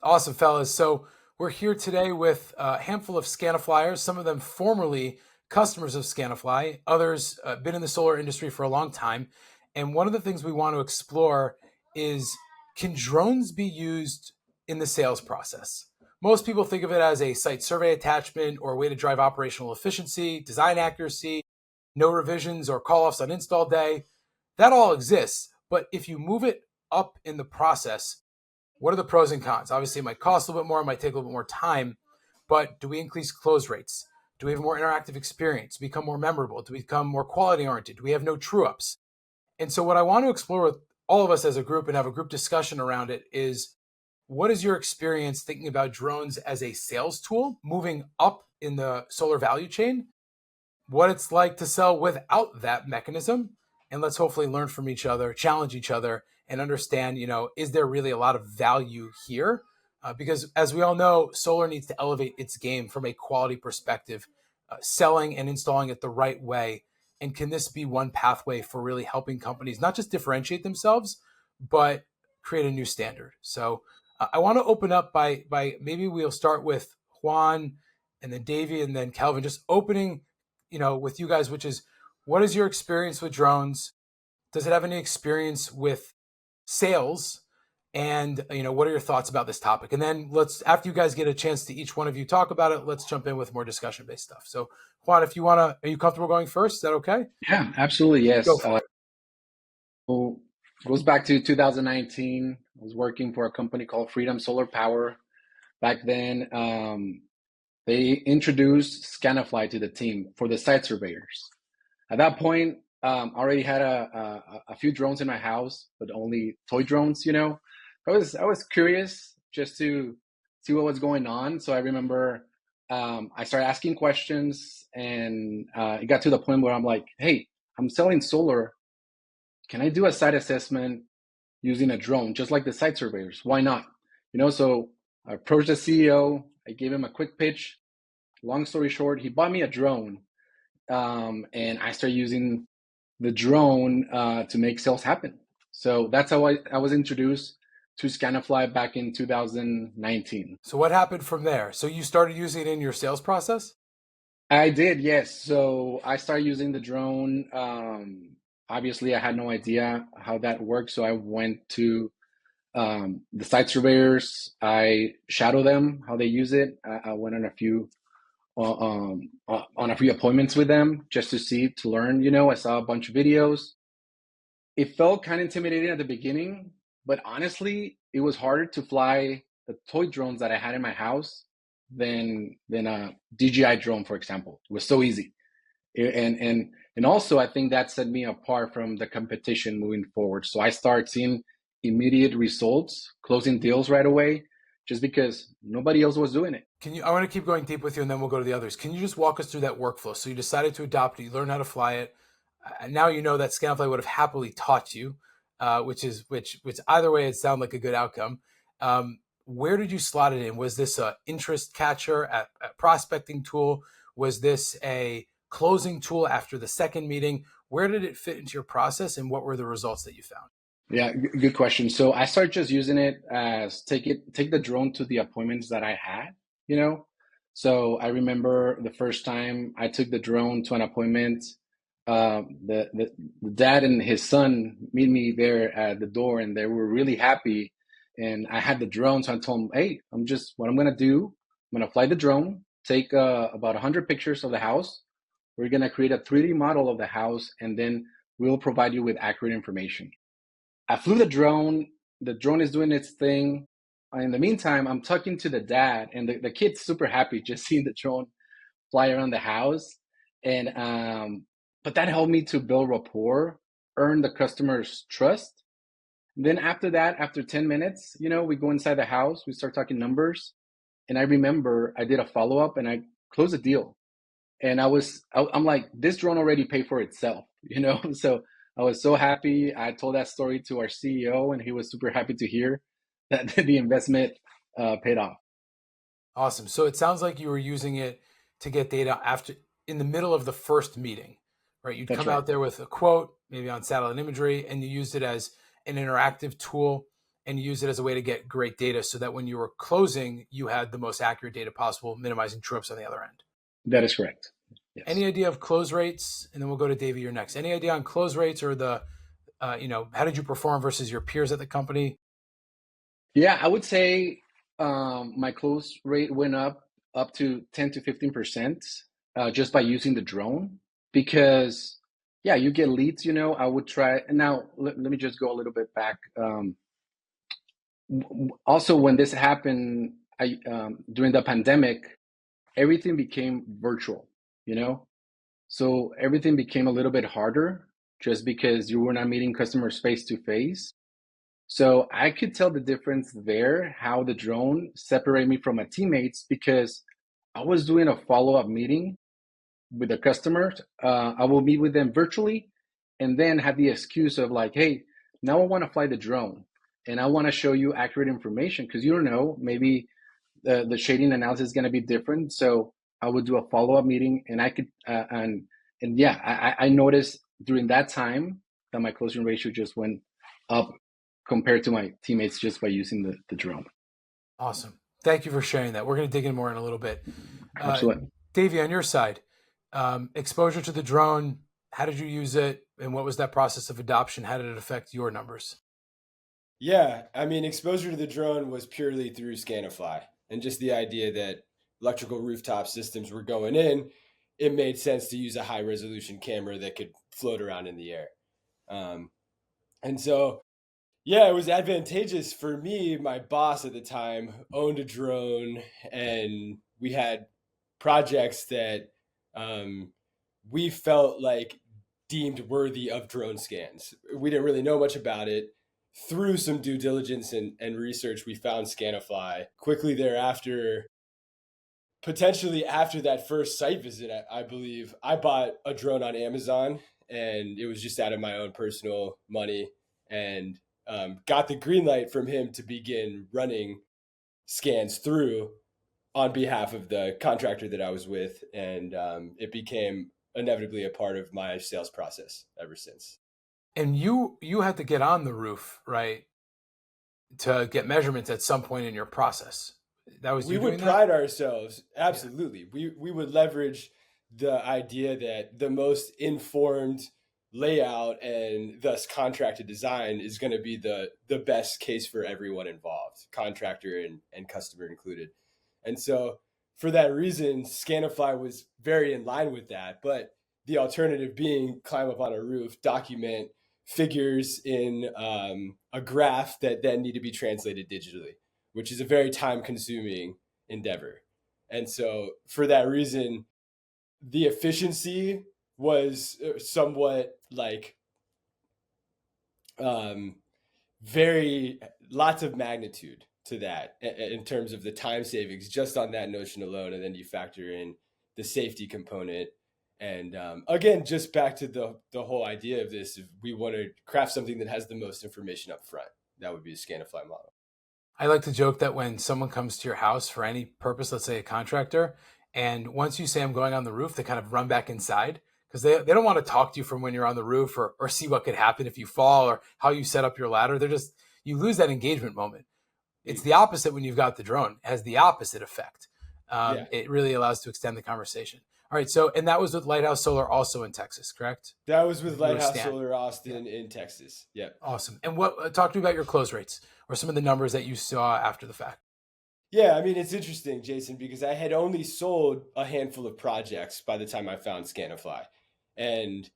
Awesome, fellas. So we're here today with a handful of Scaniflyers, some of them formerly customers of Scanifly, others been in the solar industry for a long time. And one of the things we want to explore is, can drones be used in the sales process? Most people think of it as a site survey attachment or a way to drive operational efficiency, design accuracy, no revisions or call offs on install day. That all exists. But if you move it up in the process, what are the pros and cons? Obviously, it might cost a little bit more, it might take a little bit more time, but do we increase close rates? Do we have a more interactive experience? Become more memorable? Do we become more quality oriented? Do we have no true ups? And so, what I want to explore with all of us as a group and have a group discussion around it is, what is your experience thinking about drones as a sales tool moving up in the solar value chain? What it's like to sell without that mechanism, and let's hopefully learn from each other, challenge each other, and understand, is there really a lot of value here? Because as we all know, solar needs to elevate its game from a quality perspective, selling and installing it the right way. And can this be one pathway for really helping companies not just differentiate themselves, but create a new standard? So I want to open up by maybe we'll start with Juan and then Davey and then Calvin, just opening with you guys, which is, what is your experience with drones? Does it have any experience with sales? And, what are your thoughts about this topic? And then after you guys get a chance to each one of you talk about it, let's jump in with more discussion based stuff. So Juan, if you want to, are you comfortable going first? Is that okay? Yeah, absolutely. Go Yes. for it. So goes back to 2019. I was working for a company called Freedom Solar Power. Back then, they introduced Scanifly to the team for the site surveyors. At that point, I already had a few drones in my house, but only toy drones. I was curious just to see what was going on. So I remember I started asking questions, and it got to the point where I'm like, "Hey, I'm selling solar. Can I do a site assessment using a drone, just like the site surveyors? Why not?" So I approached the CEO. I gave him a quick pitch. Long story short, he bought me a drone, and I started using the drone to make sales happen. So that's how I was introduced to Scanifly back in 2019. So what happened from there? So you started using it in your sales process? I did, yes. So I started using the drone. Obviously, I had no idea how that worked. So I went to the site surveyors. I shadow them how they use it. I went on a few appointments with them just to see, to learn. I saw a bunch of videos. It felt kind of intimidating at the beginning, but honestly, it was harder to fly the toy drones that I had in my house than a DJI drone, for example. It was so easy. And also, I think that set me apart from the competition moving forward. So I started seeing immediate results, closing deals right away, just because nobody else was doing it. I want to keep going deep with you and then we'll go to the others. Can you just walk us through that workflow? So you decided to adopt it, you learned how to fly it. Now you know that Scanify would have happily taught you, which either way, it sounded like a good outcome. Where did you slot it in? Was this a interest catcher, a prospecting tool? Was this a closing tool after the second meeting? Where did it fit into your process, and what were the results that you found? Yeah, good question. So I started just using it as take the drone to the appointments that I had, you know. So I remember the first time I took the drone to an appointment, the dad and his son meet me there at the door, and they were really happy. And I had the drone, so I told them, "Hey, what I'm gonna do. I'm gonna fly the drone, take about 100 pictures of the house. We're gonna create a 3D model of the house, and then we'll provide you with accurate information." I flew the drone. The drone is doing its thing. In the meantime, I'm talking to the dad, and the kid's super happy just seeing the drone fly around the house. And but that helped me to build rapport, earn the customer's trust. Then after that, after 10 minutes, we go inside the house, we start talking numbers. And I remember I did a follow-up and I closed a deal. And I'm like, this drone already paid for itself, So I was so happy. I told that story to our CEO, and he was super happy to hear that the investment paid off. Awesome. So it sounds like you were using it to get data in the middle of the first meeting, right? You'd That's come right. out there with a quote, maybe on satellite imagery, and you used it as an interactive tool. and use it as a way to get great data so that when you were closing, you had the most accurate data possible, minimizing true-ups on the other end. That is correct. Yes. Any idea of close rates? And then we'll go to Davey, you're next. Any idea on close rates or the, how did you perform versus your peers at the company? Yeah, I would say my close rate went up to 10 to 15% just by using the drone because, yeah, you get leads, I would try. Now, let me just go a little bit back. Also, when this happened, during the pandemic, everything became virtual, so everything became a little bit harder just because you were not meeting customers face to face. So I could tell the difference there, how the drone separated me from my teammates because I was doing a follow-up meeting with the customers. I will meet with them virtually and then have the excuse of like, hey, now I want to fly the drone and I want to show you accurate information because you don't know, maybe the shading analysis is going to be different. So I would do a follow-up meeting and I could, and yeah, I noticed during that time that my closing ratio just went up compared to my teammates just by using the drone. Awesome. Thank you for sharing that. We're going to dig in more in a little bit. Absolutely. Davey, on your side, exposure to the drone, how did you use it? And what was that process of adoption? How did it affect your numbers? Yeah, I mean, exposure to the drone was purely through Scanifly and just the idea that electrical rooftop systems were going in. It made sense to use a high resolution camera that could float around in the air. And so, yeah, it was advantageous for me. My boss at the time owned a drone, and we had projects that we felt like deemed worthy of drone scans. We didn't really know much about it. Through some due diligence and research, we found Scanifly. Quickly thereafter, potentially after that first site visit, I believe, I bought a drone on Amazon, and it was just out of my own personal money, and got the green light from him to begin running scans through on behalf of the contractor that I was with, and it became inevitably a part of my sales process ever since. And you had to get on the roof, right, to get measurements at some point in your process. That was we you would doing pride that? ourselves, absolutely. We would leverage the idea that the most informed layout and thus contracted design is going to be the best case for everyone involved, contractor and customer included. And so for that reason, Scanify was very in line with that. But the alternative being climb up on a roof, document figures in a graph that then need to be translated digitally, which is a very time consuming endeavor. And so for that reason, the efficiency was somewhat like very lots of magnitude to that in terms of the time savings just on that notion alone. And then you factor in the safety component. And again, just back to the whole idea of this, if we want to craft something that has the most information up front, that would be the Scanify model. I like to joke that when someone comes to your house for any purpose, let's say a contractor, and once you say I'm going on the roof, they kind of run back inside because they don't want to talk to you from when you're on the roof or see what could happen if you fall or how you set up your ladder. You lose that engagement moment. It's the opposite when you've got the drone. It has the opposite effect. Yeah. It really allows to extend the conversation. All right. So, and that was with Lighthouse Solar also in Texas, correct? That was with Lighthouse Stan. Solar Austin in Texas. Yeah. Awesome. And talk to me about your close rates or some of the numbers that you saw after the fact. Yeah, I mean, it's interesting, Jason, because I had only sold a handful of projects by the time I found Scanifly. And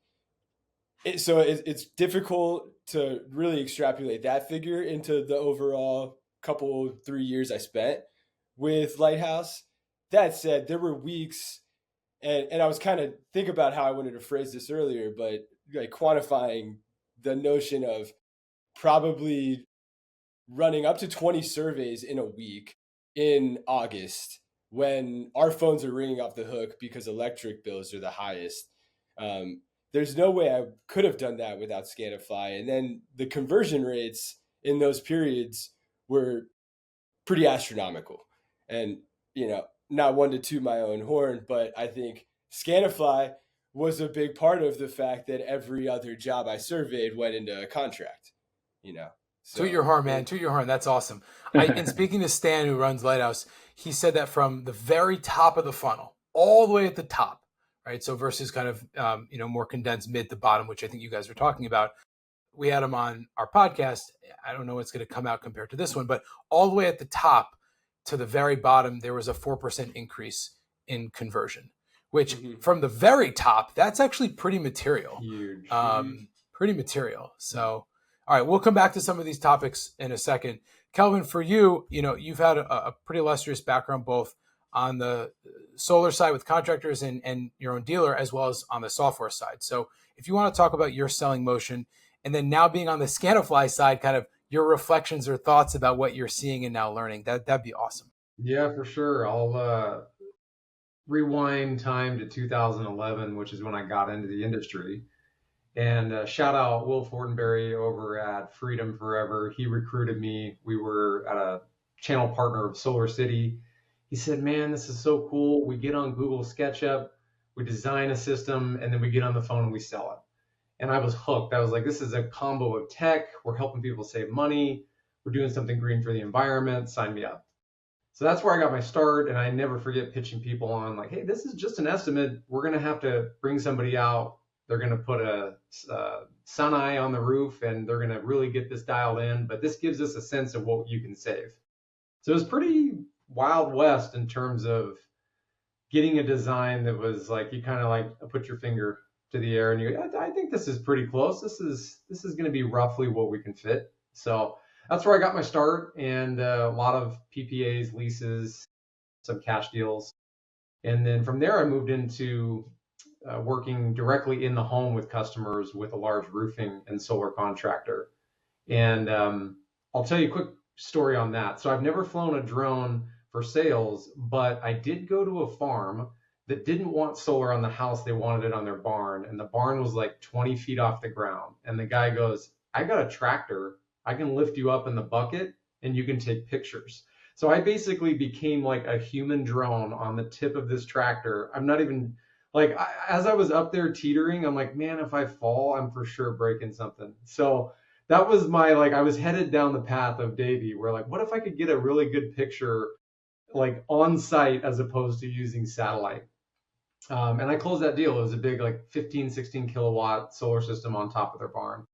it's difficult to really extrapolate that figure into the overall 3 years I spent with Lighthouse. That said, there were weeks, and I was kind of think about how I wanted to phrase this earlier, but like quantifying the notion of probably running up to 20 surveys in a week in August when our phones are ringing off the hook because electric bills are the highest. There's no way I could have done that without Scanifly. And then the conversion rates in those periods were pretty astronomical. And, not one to toot my own horn, but I think Scanifly was a big part of the fact that every other job I surveyed went into a contract, So, Toot your horn, man. Toot your horn. That's awesome. And speaking to Stan, who runs Lighthouse, he said that from the very top of the funnel, all the way at the top, right? So versus kind of, more condensed mid to bottom, which I think you guys were talking about. We had him on our podcast. I don't know what's going to come out compared to this one, but all the way at the top to the very bottom, there was a 4% increase in conversion, which from the very top, that's actually pretty material. Huge. Pretty material. So, all right, we'll come back to some of these topics in a second. Kelvin, for you, you've had a pretty illustrious background both on the solar side with contractors and your own dealer, as well as on the software side. So if you want to talk about your selling motion, and then now being on the Scanifly side, kind of your reflections or thoughts about what you're seeing and now learning, that'd be awesome. Yeah, for sure. I'll rewind time to 2011, which is when I got into the industry. And shout out Will Fortenberry over at Freedom Forever. He recruited me. We were at a channel partner of Solar City. He said, man, this is so cool. We get on Google SketchUp, we design a system, and then we get on the phone and we sell it. And I was hooked. I was like, this is a combo of tech. We're helping people save money. We're doing something green for the environment. Sign me up. So that's where I got my start. And I never forget pitching people on like, hey, this is just an estimate. We're going to have to bring somebody out. They're going to put a sun eye on the roof and they're going to really get this dialed in. But this gives us a sense of what you can save. So it was pretty Wild West in terms of getting a design that was like, you kind of like put your finger to the air and you go, I think this is pretty close. This is going to be roughly what we can fit. So that's where I got my start, and a lot of PPAs, leases, some cash deals. And then from there, I moved into working directly in the home with customers with a large roofing and solar contractor. And I'll tell you a quick story on that. So I've never flown a drone for sales, but I did go to a farm that didn't want solar on the house. They wanted it on their barn. And the barn was like 20 feet off the ground. And the guy goes, I got a tractor. I can lift you up in the bucket and you can take pictures. So I basically became like a human drone on the tip of this tractor. I'm not even like, as I was up there teetering, I'm like, man, if I fall, I'm for sure breaking something. So that was my, like, I was headed down the path of Davey, where like, what if I could get a really good picture like on site as opposed to using satellite? And I closed that deal. It was a big like 15, 16 kilowatt solar system on top of their barn.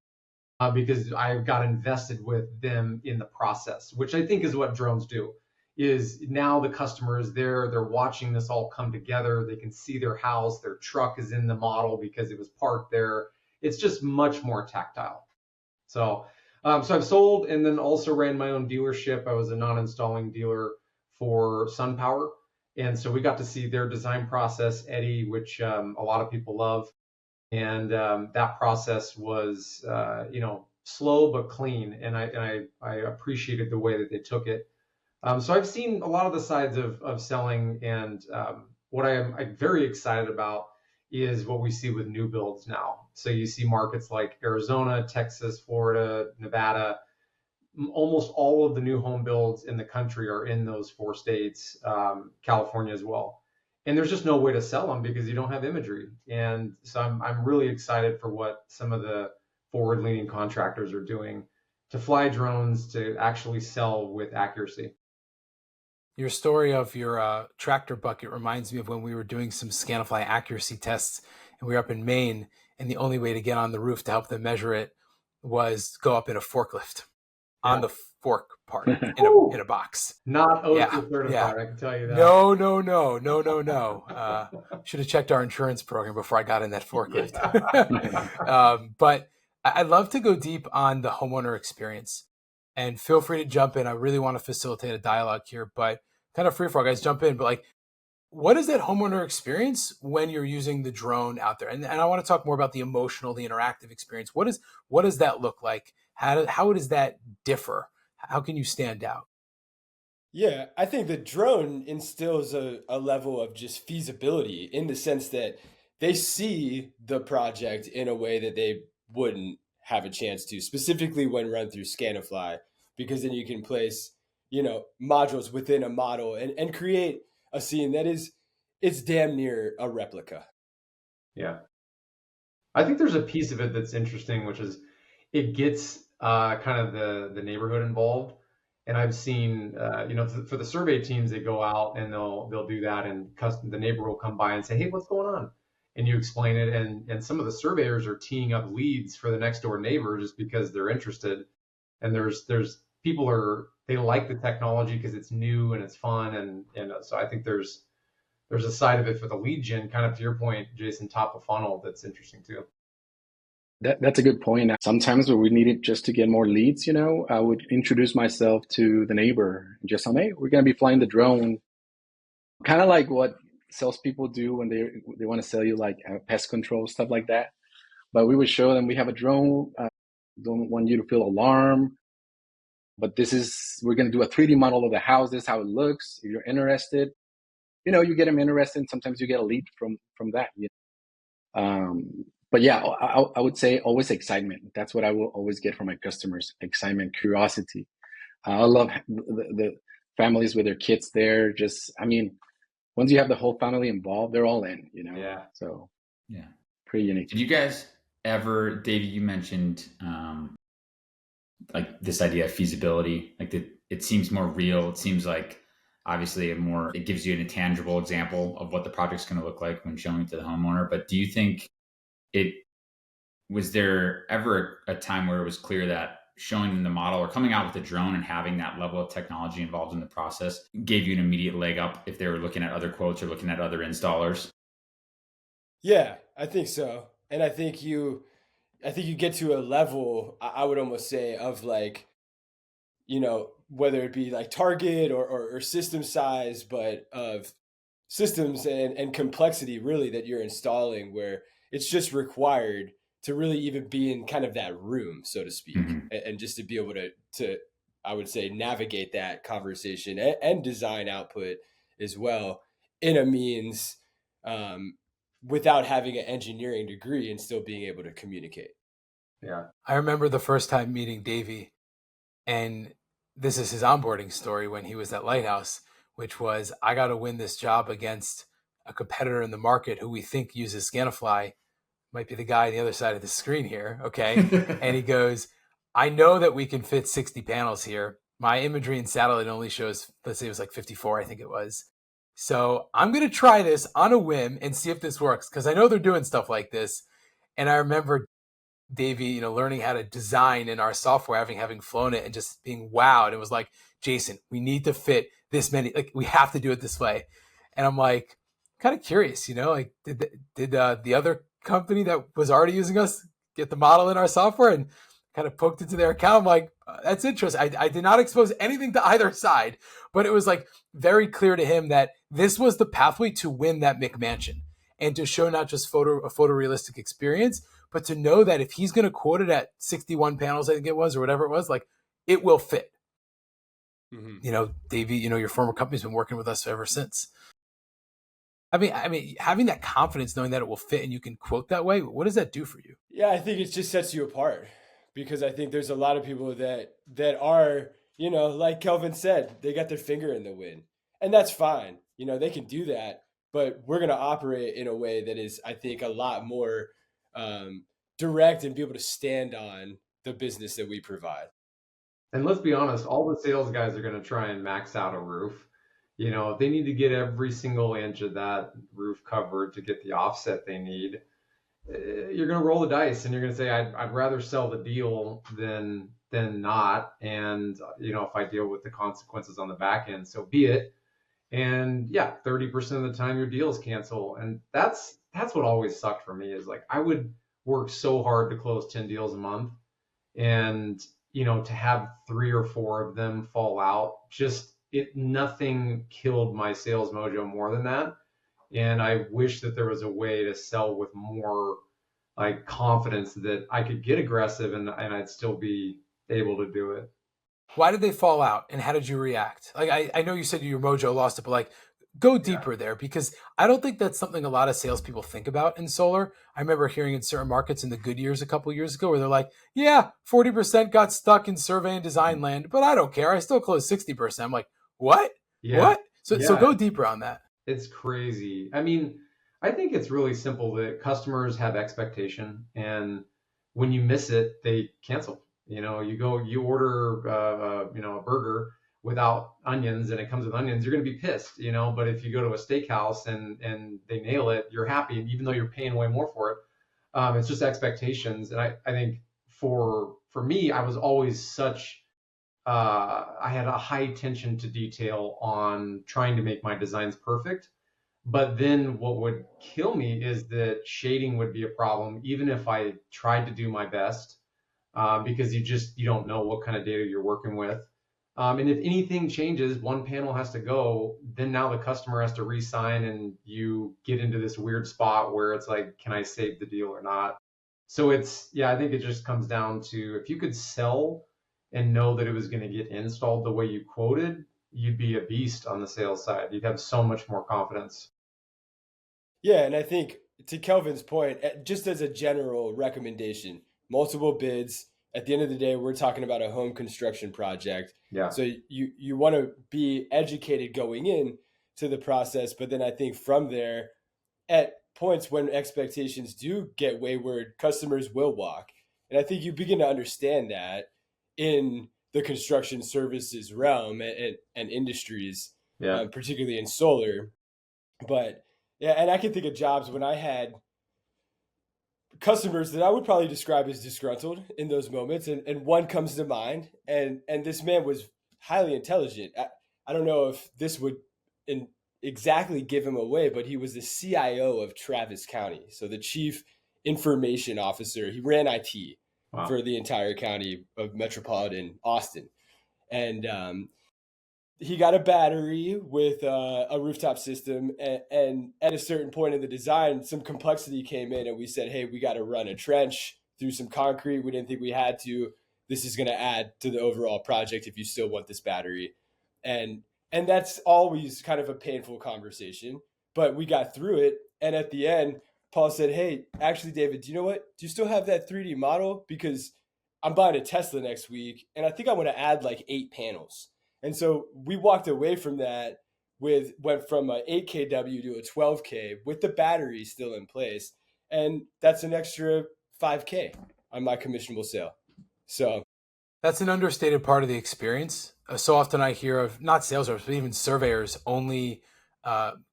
Because I got invested with them in the process, which I think is what drones do. Is now the customer is there, they're watching this all come together. They can see their house, their truck is in the model because it was parked there. It's just much more tactile. So I've sold and then also ran my own dealership. I was a non-installing dealer for SunPower. And so we got to see their design process, Eddie, which a lot of people love. And that process was, slow but clean, and I appreciated the way that they took it. So I've seen a lot of the sides of selling, and what I'm very excited about is what we see with new builds now. So you see markets like Arizona, Texas, Florida, Nevada. Almost all of the new home builds in the country are in those 4 states, California as well. And there's just no way to sell them because you don't have imagery. And so I'm really excited for what some of the forward-leaning contractors are doing to fly drones to actually sell with accuracy. Your story of your tractor bucket reminds me of when we were doing some Scanifly accuracy tests, and we were up in Maine, and the only way to get on the roof to help them measure it was go up in a forklift on the fork part in a box. Not OSHA certified, I can tell you that. No. Should have checked our insurance program before I got in that forklift. But I'd love to go deep on the homeowner experience, and feel free to jump in. I really want to facilitate a dialogue here, but kind of free for all, guys, jump in. But like, what is that homeowner experience when you're using the drone out there? And I want to talk more about the emotional, the interactive experience. What does that look like? How does that differ? How can you stand out? Yeah, I think the drone instills a level of just feasibility in the sense that they see the project in a way that they wouldn't have a chance to, specifically when run through Scanifly, because then you can place, modules within a model and create a scene that it's damn near a replica. Yeah. I think there's a piece of it that's interesting, which is it gets kind of the neighborhood involved. And I've seen, for the survey teams, they go out and they'll do that, and the neighbor will come by and say, "Hey, what's going on?" And you explain it, and some of the surveyors are teeing up leads for the next door neighbor just because they're interested. And there's they like the technology because it's new and it's fun, and so I think there's a side of it for the lead gen, kind of to your point, Jason, top of funnel, that's interesting too. That's a good point. Sometimes when we need it just to get more leads, I would introduce myself to the neighbor and just say, "Hey, we're going to be flying the drone." Kind of like what salespeople do when they want to sell you like pest control, stuff like that. But we would show them we have a drone. Don't want you to feel alarmed, but we're going to do a 3D model of the house. This is how it looks. If you're interested, you get them interested. And sometimes you get a lead from that. But yeah, I would say always excitement. That's what I will always get from my customers: excitement, curiosity. I love the families with their kids there. Once you have the whole family involved, they're all in, Yeah. So yeah, pretty unique. Did you guys ever, David, you mentioned like this idea of feasibility, like it seems more real. It seems like obviously it gives you an intangible example of what the project's going to look like when showing it to the homeowner. But do you think was there ever a time where it was clear that showing them the model or coming out with a drone and having that level of technology involved in the process gave you an immediate leg up if they were looking at other quotes or looking at other installers? Yeah, I think so. And I think you get to a level, I would almost say, of like, whether it be like target or system size, but of systems and complexity really that you're installing, where it's just required to really even be in kind of that room, so to speak, and just to be able to I would say navigate that conversation and design output as well in a means without having an engineering degree and still being able to communicate. Yeah. I remember the first time meeting Davey, and this is his onboarding story when he was at Lighthouse, which was, I got to win this job against a competitor in the market who we think uses Scanifly. Might be the guy on the other side of the screen here. Okay. And he goes, "I know that we can fit 60 panels here. My imagery and satellite only shows, let's say it was like 54, I think it was. So I'm going to try this on a whim and see if this works, because I know they're doing stuff like this." And I remember Davey, learning how to design in our software, having flown it and just being wowed. It was like, "Jason, we need to fit this many, like we have to do it this way." And I'm like, kind of curious, like did the other company that was already using us get the model in our software, and kind of poked into their account. I'm like, that's interesting. I did not expose anything to either side, but it was like very clear to him that this was the pathway to win that McMansion and to show not just a photorealistic experience, but to know that if he's going to quote it at 61 panels, I think it was, or whatever it was, like it will fit. Davey, your former company's been working with us ever since. I mean, having that confidence, knowing that it will fit and you can quote that way, what does that do for you? Yeah, I think it just sets you apart, because I think there's a lot of people that are, like Kelvin said, they got their finger in the wind, and that's fine. They can do that, but we're going to operate in a way that is, I think, a lot more direct and be able to stand on the business that we provide. And let's be honest, all the sales guys are going to try and max out a roof. If they need to get every single inch of that roof covered to get the offset they need, you're going to roll the dice and you're going to say, I'd rather sell the deal than not. And, if I deal with the consequences on the back end, so be it. And yeah, 30% of the time your deals cancel. And that's what always sucked for me, is like, I would work so hard to close 10 deals a month, and, to have 3 or 4 of them fall out, nothing killed my sales mojo more than that. And I wish that there was a way to sell with more like confidence that I could get aggressive and I'd still be able to do it. Why did they fall out, and how did you react? Like, I know you said your mojo lost it, but like, go deeper there, because I don't think that's something a lot of salespeople think about in solar. I remember hearing in certain markets in the good years a couple of years ago where they're like, yeah, 40% got stuck in survey and design land, but I don't care. I still closed 60%. I'm like, what? Yeah. What? So go deeper on that. It's crazy. I mean, I think it's really simple that customers have expectation, and when you miss it, they cancel. You order, a burger without onions and it comes with onions, you're going to be pissed, but if you go to a steakhouse and they nail it, you're happy. And even though you're paying way more for it, it's just expectations. And I think for me, I was always I had a high attention to detail on trying to make my designs perfect. But then what would kill me is that shading would be a problem, even if I tried to do my best, because you don't know what kind of data you're working with. And if anything changes, one panel has to go, then now the customer has to re-sign and you get into this weird spot where it's like, can I save the deal or not? So I think it just comes down to, if you could sell and know that it was going to get installed the way you quoted, you'd be a beast on the sales side. You'd have so much more confidence. Yeah, and I think to Kelvin's point, just as a general recommendation, multiple bids. At the end of the day, we're talking about a home construction project. Yeah. So you want to be educated going in to the process, but then I think from there, at points when expectations do get wayward, customers will walk. And I think you begin to understand that in the construction services realm and industries, particularly in solar. But yeah, and I can think of jobs when I had customers that I would probably describe as disgruntled in those moments, and one comes to mind, and this man was highly intelligent. I don't know if this would exactly give him away, but he was the CIO of Travis County, so the chief information officer. He ran IT for the entire county of metropolitan Austin, and he got a battery with a rooftop system, and at a certain point in the design, some complexity came in, and we said, hey, we got to run a trench through some concrete. We didn't think we had to. This is going to add to the overall project if you still want this battery. And that's always kind of a painful conversation, but we got through it. And at the end, Paul said, hey, actually, David, do you know what? Do you still have that 3D model? Because I'm buying a Tesla next week, and I think I want to add like 8 panels. And so we walked away from that went from an 8 kW to a 12K with the battery still in place. And that's an extra $5K on my commissionable sale. So that's an understated part of the experience. So often I hear of not sales reps, but even surveyors only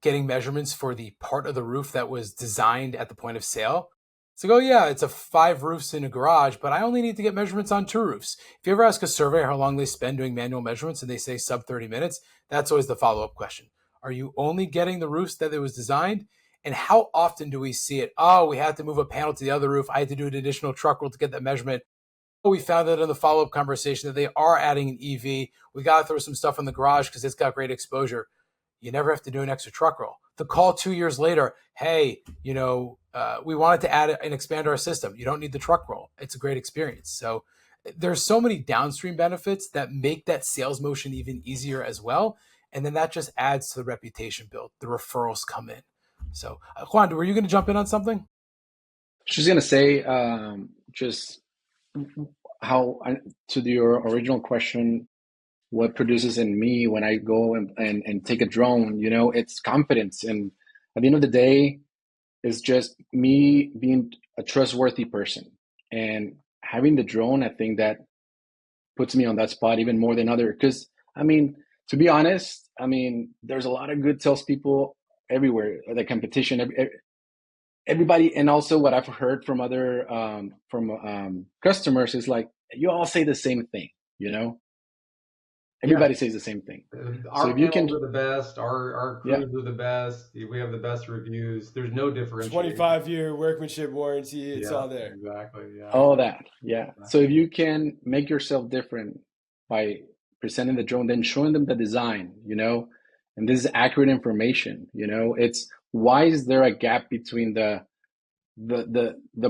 getting measurements for the part of the roof that was designed at the point of sale. It's like, oh yeah, it's 5 roofs in a garage, but I only need to get measurements on 2 roofs. If you ever ask a surveyor how long they spend doing manual measurements and they say sub 30 minutes, that's always the follow-up question. Are you only getting the roofs that it was designed? And how often do we see it? Oh, we had to move a panel to the other roof. I had to do an additional truck roll to get that measurement. Oh, we found out in the follow-up conversation that they are adding an EV. We got to throw some stuff in the garage because it's got great exposure. You never have to do an extra truck roll. The call 2 years later, hey, we wanted to add and expand our system. You don't need the truck roll. It's a great experience. So there's so many downstream benefits that make that sales motion even easier as well. And then that just adds to the reputation build. The referrals come in. So Juan, were you going to jump in on something? She's going to say just how, to your original question, what produces in me when I go and take a drone, it's confidence. And at the end of the day, it's just me being a trustworthy person. And having the drone, I think that puts me on that spot even more than other. Because, to be honest, there's a lot of good salespeople everywhere. The competition, everybody. And also what I've heard from other customers is like, you all say the same thing, Everybody says the same thing. Our panels are the best. Our crews are the best. We have the best reviews. There's no differentiation. 25-year workmanship warranty. It's all there. Exactly. Yeah. All that. Yeah. So if you can make yourself different by presenting the drone, then showing them the design, and this is accurate information, it's why is there a gap between the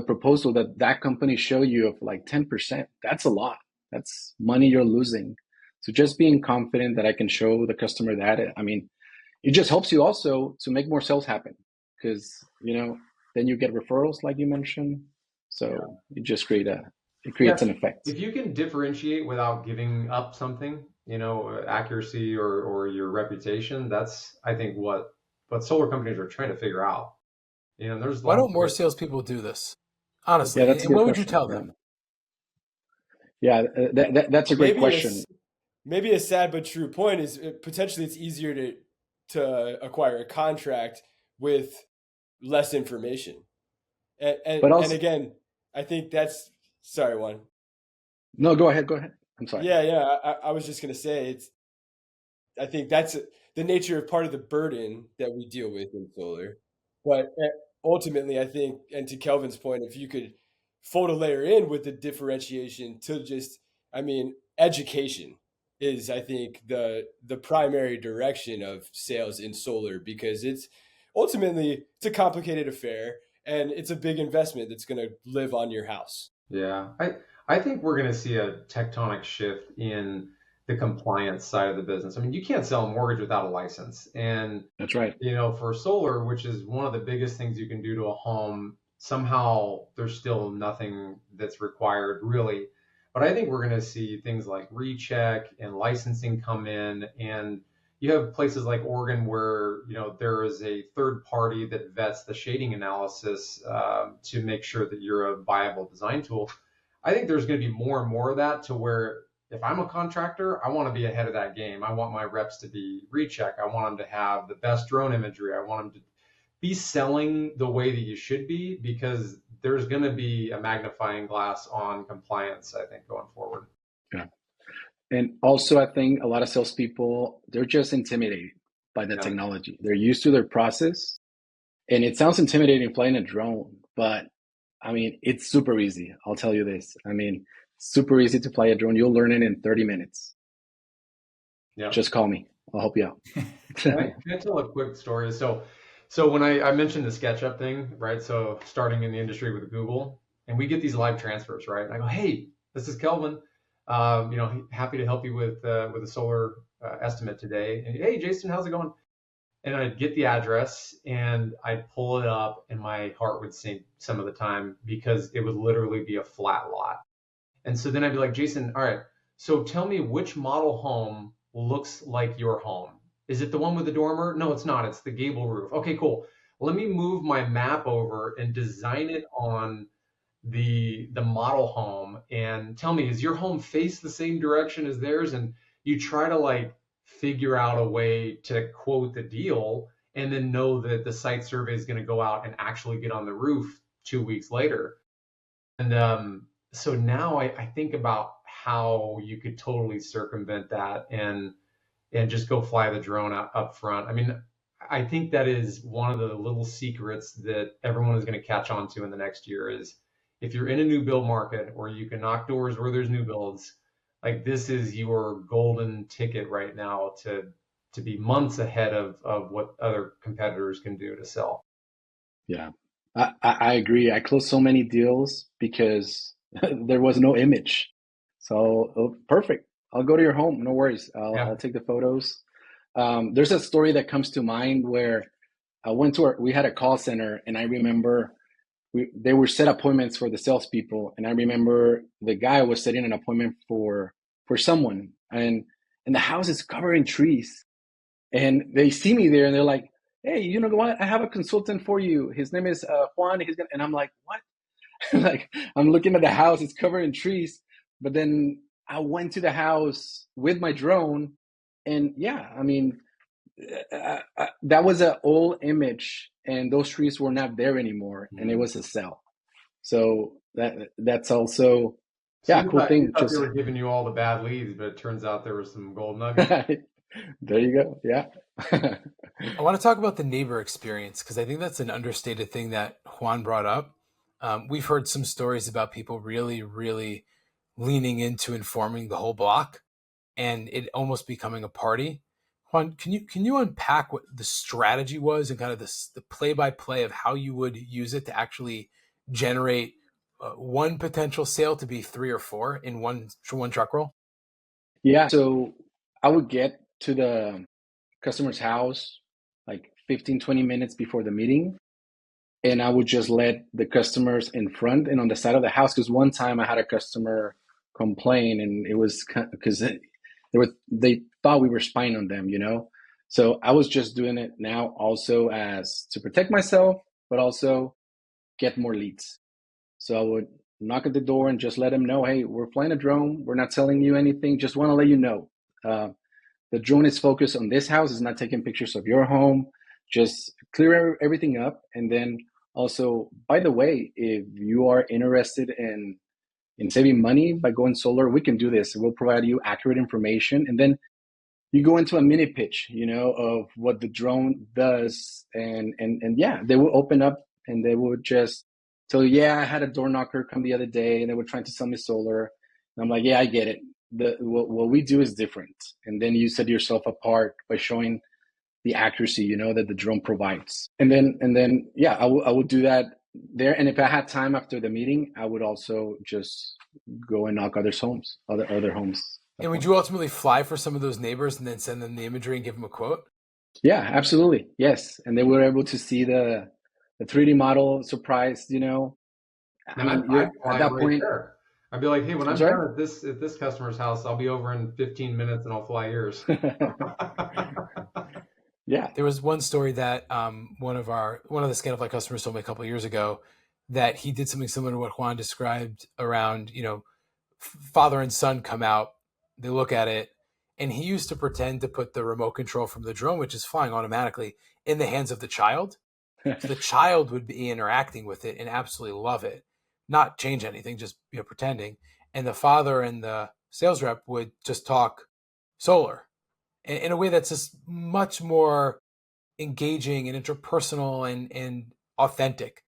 proposal that company show you of like 10%? That's a lot. That's money you're losing. So just being confident that I can show the customer that, it just helps you also to make more sales happen because, then you get referrals like you mentioned. So it just creates an effect. If you can differentiate without giving up something, accuracy or your reputation, that's, I think, what solar companies are trying to figure out. Why don't more salespeople do this? Honestly, that's a good what would question. you tell them? Yeah, that's a great question. Maybe a sad but true point is potentially it's easier to acquire a contract with less information. But And also, again, I think that's sorry, Juan. no, go ahead. I'm sorry. Yeah. I was just gonna say I think that's the nature of part of the burden that we deal with in solar. But ultimately, I think, and to Kelvin's point, if you could fold a layer in with the differentiation to just, I mean, education is, I think, the primary direction of sales in solar because it's ultimately it's a complicated affair and it's a big investment that's going to live on your house. Yeah, I think we're going to see a tectonic shift in the compliance side of the business. I mean, you can't sell a mortgage without a license. And, That's right. for solar, which is one of the biggest things you can do to a home, somehow there's still nothing that's required really. But I think we're going to see things like recheck and licensing come in. And you have places like Oregon where, there is a third party that vets the shading analysis to make sure that you're a viable design tool. I think there's going to be more and more of that to where if I'm a contractor, I want to be ahead of that game. I want my reps to be recheck. I want them to have the best drone imagery. I want them to be selling the way that you should be because there's going to be a magnifying glass on compliance, I think, going forward. Yeah. And also, I think a lot of salespeople, they're just intimidated by the technology. They're used to their process. And it sounds intimidating flying a drone, but I mean, it's super easy. I'll tell you this. I mean, super easy to fly a drone. You'll learn it in 30 minutes. Yeah. Just call me. I'll help you out. Can I tell a quick story? So when I mentioned the SketchUp thing, right? So starting in the industry with Google, and we get these live transfers, right? And I go, hey, this is Kelvin. Happy to help you with a solar estimate today. And hey, Jason, how's it going? And I'd get the address and I'd pull it up and my heart would sink some of the time because it would literally be a flat lot. And so then I'd be like, Jason, all right, so tell me which model home looks like your home. Is it the one with the dormer? No, it's not. It's the gable roof. Okay, cool. Let me move my map over and design it on the model home and tell me, is your home face the same direction as theirs? And you try to figure out a way to quote the deal and then know that the site survey is going to go out and actually get on the roof 2 weeks later. And so now I think about how you could totally circumvent that and just go fly the drone up front. I mean, I think that is one of the little secrets that everyone is going to catch on to in the next year is if you're in a new build market or you can knock doors where there's new builds, this is your golden ticket right now to be months ahead of what other competitors can do to sell. Yeah, I agree. I closed so many deals because there was no image. So perfect. I'll go to your home. No worries. I'll take the photos. There's a story that comes to mind where I went to we had a call center and I remember they were set appointments for the salespeople. And I remember the guy was setting an appointment for someone and the house is covered in trees and they see me there and they're like, hey, you know what? I have a consultant for you. His name is Juan. And I'm like, what? I'm looking at the house, it's covered in trees. But then I went to the house with my drone and I mean, that was an old image and those trees were not there anymore and it was a sell. So that's also cool thing. They were giving you all the bad leads, but it turns out there was some gold nuggets. There you go. Yeah. I want to talk about the neighbor experience because I think that's an understated thing that Juan brought up. We've heard some stories about people really, really leaning into informing the whole block and it almost becoming a party. Juan, can you unpack what the strategy was and kind of the play-by-play of how you would use it to actually generate one potential sale to be 3 or 4 in one truck roll? Yeah, so I would get to the customer's house 15-20 minutes before the meeting, and I would just let the customers in front and on the side of the house. Because one time I had a customer complain, and it was because they thought we were spying on them, So I was just doing it now also as to protect myself, but also get more leads. So I would knock at the door and just let them know, hey, we're flying a drone. We're not selling you anything. Just want to let you know. The drone is focused on this house. It's not taking pictures of your home. Just clear everything up. And then also, by the way, if you are interested in saving money by going solar, we can do this. We'll provide you accurate information. And then you go into a mini pitch, of what the drone does. And yeah, they will open up and they will just tell you, yeah, I had a door knocker come the other day and they were trying to sell me solar. And I'm like, yeah, I get it. What we do is different. And then you set yourself apart by showing the accuracy, that the drone provides. And then, yeah, I would do that there. And if I had time after the meeting, I would also just go and knock other homes. And would you ultimately fly for some of those neighbors and then send them the imagery and give them a quote? Yeah, absolutely. Yes. And they were able to see the 3D model, surprised, And I'd fly at that right point. there. I'd be like, hey, when I'm sorry? done at this customer's house, I'll be over in 15 minutes and I'll fly yours. Yeah. There was one story that one of the Scanifly customers told me a couple of years ago, that he did something similar to what Juan described around, father and son come out, they look at it, and he used to pretend to put the remote control from the drone, which is flying automatically, in the hands of the child. So the child would be interacting with it and absolutely love it, not change anything, just pretending. And the father and the sales rep would just talk solar in a way that's just much more engaging and interpersonal and authentic.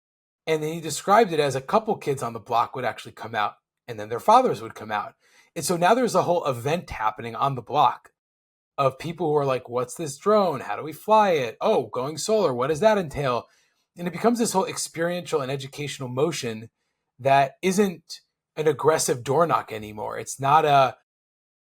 And then he described it as a couple kids on the block would actually come out, and then their fathers would come out. And so now there's a whole event happening on the block of people who are like, what's this drone? How do we fly it? Oh, going solar. What does that entail? And it becomes this whole experiential and educational motion that isn't an aggressive door knock anymore. It's not a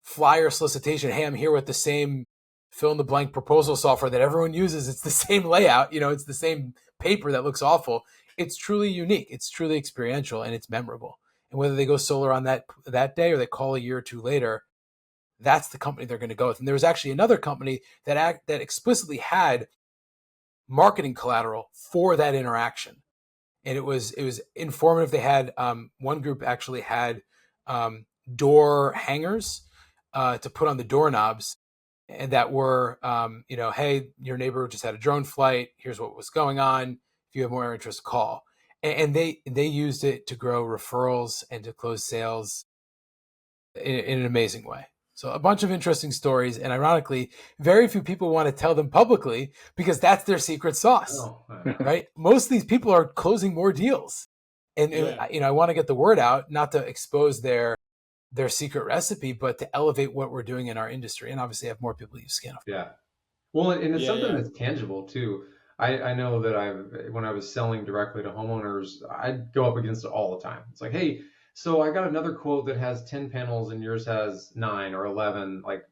flyer solicitation. Hey, I'm here with the same fill in the blank proposal software that everyone uses. It's the same layout. It's the same paper that looks awful. It's truly unique. It's truly experiential, and it's memorable. And whether they go solar on that day or they call a year or two later, that's the company they're going to go with. And there was actually another company that explicitly had marketing collateral for that interaction, and it was informative. They had one group actually had door hangers to put on the doorknobs, and that were hey, your neighbor just had a drone flight. Here's what was going on. If you have more interest, call. And they used it to grow referrals and to close sales in an amazing way. So a bunch of interesting stories, and ironically, very few people want to tell them publicly because that's their secret sauce, right? Most of these people are closing more deals, and I want to get the word out, not to expose their secret recipe, but to elevate what we're doing in our industry, and obviously have more people use Scanifly. Yeah, well, and it's something that's tangible too. I know that when I was selling directly to homeowners, I'd go up against it all the time. It's like, hey, so I got another quote that has 10 panels and yours has 9 or 11. Like,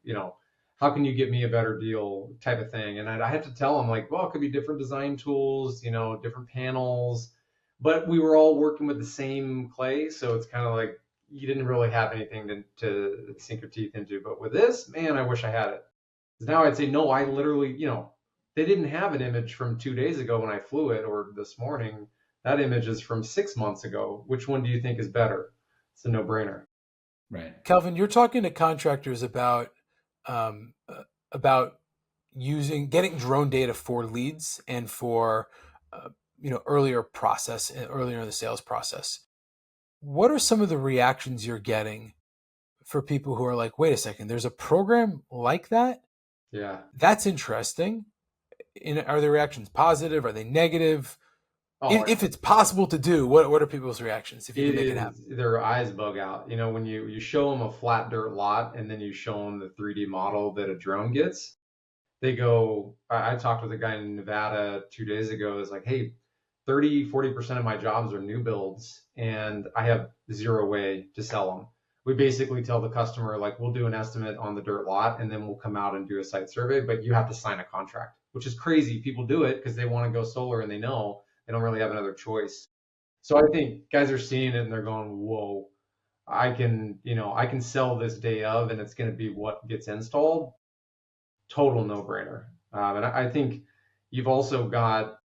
how can you get me a better deal type of thing? And I have to tell them, like, well, it could be different design tools, different panels, but we were all working with the same clay. So it's kind of like you didn't really have anything to sink your teeth into. But with this, man, I wish I had it. Because now I'd say, no, I literally, they didn't have an image from 2 days ago when I flew it or this morning. That image is from 6 months ago. Which one do you think is better? It's a no-brainer. Right. Kelvin, you're talking to contractors about getting drone data for leads and for earlier in the sales process. What are some of the reactions you're getting for people who are like, wait a second, there's a program like that? Yeah. That's interesting. Are the reactions positive? Are they negative? If it's possible to do, what are people's reactions? If you can make it happen, their eyes bug out. When you show them a flat dirt lot and then you show them the 3D model that a drone gets, they go. I talked with a guy in Nevada 2 days ago. It's like, hey, 40% of my jobs are new builds, and I have zero way to sell them. We basically tell the customer, like, we'll do an estimate on the dirt lot, and then we'll come out and do a site survey, but you have to sign a contract, which is crazy. People do it because they want to go solar and they know they don't really have another choice. So I think guys are seeing it and they're going, whoa, I can sell this day of, and it's going to be what gets installed. Total no-brainer. And I think you've also got